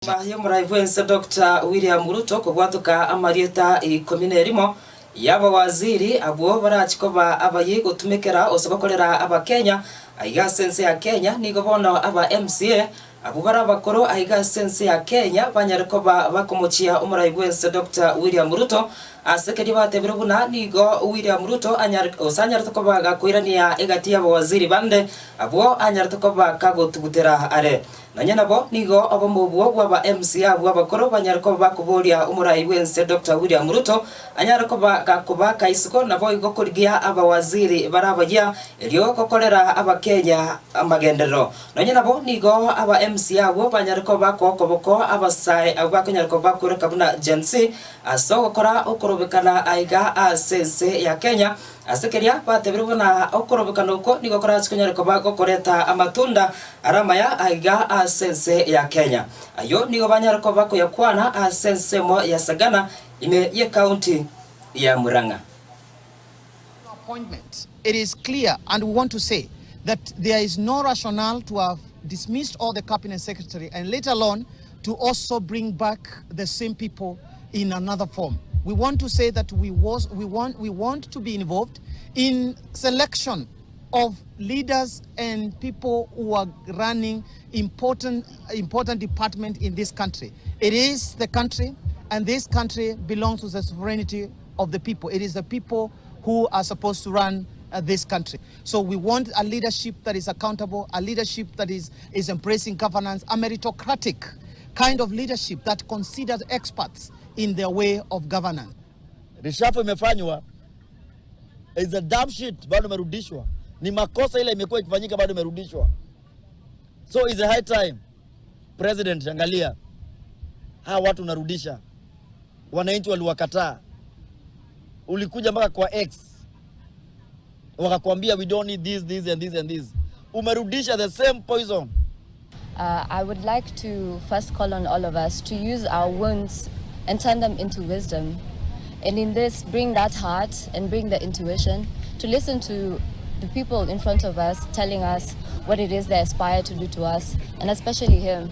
Muraivense Dr. William Ruto kugwatuka amarieta ikominerimo yaba waziri abo barachikoba abaye gutumikira osobokorera abakenya aiga sense ya Kenya nigo bono aba MCA abo barabakoro aiga sense ya Kenya banyarekoba bakomochia umuraivense Dr. William Ruto asekeri batebere buna nigo William Ruto osanyartokoba gakoirania egati aba waziri bande abo anyartokoba kagotugutera are nanyana bo nigo abo mubwo bwa MCA bw'abakoro banyarekoba bakuboria umuraivense Dr. William Ruto anyarkoba gakuba kaisiko nabo igokurigia aba waziri barabajya elio kokorera abakenya amagendero nanyana bo nigo aba MCA bo banyarekoba kokoboko abasai abakonyarkoba kureka buna jensi aso gukora ukorobekana aiga asense ya Kenya asekeria batebere buna ukorobekana uko nigo kora konyarkoba gokoreta amatunda aramaya aiga asense ya Kenya ayo nigo banyarekoba kuyakwana asense mo ya Sagana ime ye county ya Muranga. Appointment. It is clear, and we want to say that there is no rationale to have dismissed all the cabinet secretary and later on to also bring back the same people in another form. We want to say that we want to be involved in selection of leaders and people who are running important department in this country. It is the country, and this country belongs to the sovereignty of the people. It is the people who are supposed to run this country. So we want a leadership that is accountable, a leadership that is embracing governance, a meritocratic kind of leadership that considers experts in their way of governance. Reshuffle imefanywa is a damn shit, bado merudishwa. Ni makosa ile imekuwa ikifanyika bado merudishwa. So is a high time President, angalia hawa watu narudisha. Wananchi waliwakataa. Ulikuja mpaka kwa X wakakwambia we don't need this and this and this. Umerudisha the same poison. I would like to first call on all of us to use our wounds and turn them into wisdom. And in this, bring that heart and bring the intuition to listen to the people in front of us telling us what it is they aspire to do to us, and especially him.